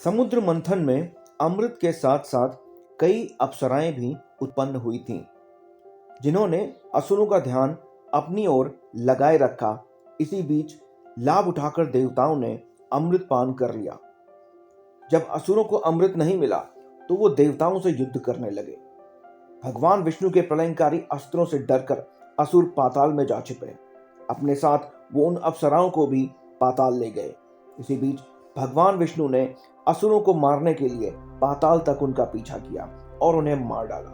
समुद्र मंथन में अमृत के साथ साथ कई अप्सराएं भी उत्पन्न हुई थीं, जिन्होंने असुरों का ध्यान अपनी ओर लगाए रखा। इसी बीच लाभ उठाकर देवताओं ने अमृत पान कर लिया। जब असुरों को अमृत नहीं मिला तो वो देवताओं से युद्ध करने लगे। भगवान विष्णु के प्रलयंकारी अस्त्रों से डरकर असुर पाताल में जा छिपे। अपने साथ वो उन अप्सराओं को भी पाताल ले गए। इसी बीच भगवान विष्णु ने असुरों को मारने के लिए पाताल तक उनका पीछा किया और उन्हें मार डाला।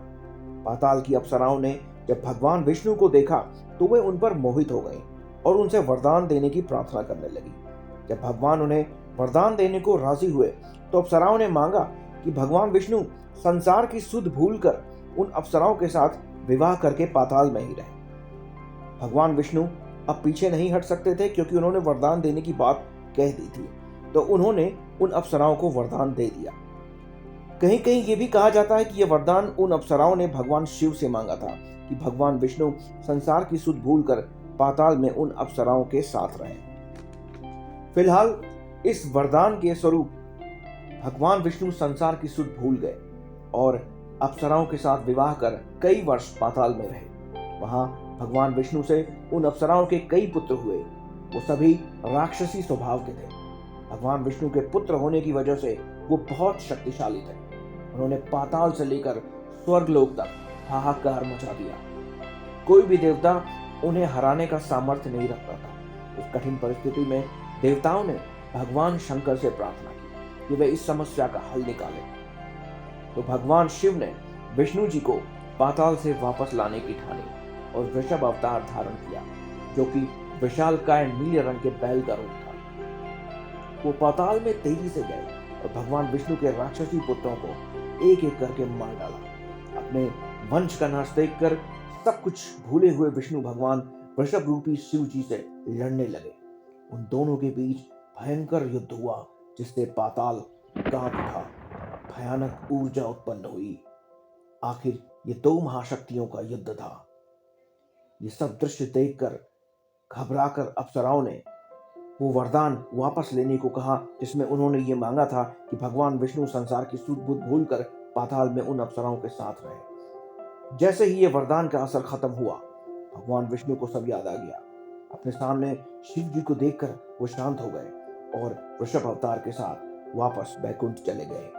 पाताल की अप्सराओं ने जब भगवान विष्णु को देखा तो वे उन पर मोहित हो गए और उनसे वरदान देने की प्रार्थना करने लगी। जब भगवान उन्हें वरदान देने को राजी हुए तो अप्सराओं ने मांगा कि भगवान विष्णु संसार की सुध भूलकर उन अप्सराओं के साथ विवाह करके पाताल में ही रहे। भगवान विष्णु अब पीछे नहीं हट सकते थे, क्योंकि उन्होंने वरदान देने की बात कह दी थी, तो उन्होंने उन अप्सराओं को वरदान दे दिया। कहीं कहीं ये भी कहा जाता है कि यह वरदान उन अप्सराओं ने भगवान शिव से मांगा था कि भगवान विष्णु संसार की सुध भूलकर पाताल में उन अप्सराओं के साथ रहे। फिलहाल इस वरदान के स्वरूप भगवान विष्णु संसार की सुध भूल गए और अप्सराओं के साथ विवाह कर कई वर्ष पाताल में रहे। वहां भगवान विष्णु से उन अप्सराओं के कई पुत्र हुए। वो सभी राक्षसी स्वभाव के थे। भगवान विष्णु के पुत्र होने की वजह से वो बहुत शक्तिशाली थे। उन्होंने पाताल से लेकर स्वर्गलोक तक हाहाकार मचा दिया। कोई भी देवता उन्हें हराने का सामर्थ्य नहीं रखता था। इस कठिन परिस्थिति में देवताओं ने भगवान शंकर से प्रार्थना की कि वे इस समस्या का हल निकालें। तो भगवान शिव ने विष्णु जी को पाताल से वापस लाने की ठानी और वृषभ अवतार धारण किया, जो कि विशालकाय नीले रंग के बैल का रूप था। वो पाताल में तेजी से गए और भगवान विष्णु के राक्षसी पुत्रों को एक एक करके मार डाला। अपने वंश का नाश देखकर सब कुछ भूले हुए विष्णु भगवान वृषभ रूपी शिव जी से लड़ने लगे। उन दोनों के बीच भयंकर युद्ध हुआ, जिससे पाताल कांप उठा। भयानक ऊर्जा उत्पन्न हुई। आखिर ये दो महाशक्तियों का युद्ध था। ये सब दृश्य देखकर घबराकर अप्सराओं ने वो वरदान वापस लेने को कहा, जिसमें उन्होंने ये मांगा था कि भगवान विष्णु संसार की सुध बुध भूलकर पाताल में उन अप्सराओं के साथ रहे। जैसे ही ये वरदान का असर खत्म हुआ, भगवान विष्णु को सब याद आ गया। अपने सामने शिव जी को देखकर वो शांत हो गए और वृषभ अवतार के साथ वापस बैकुंठ चले गए।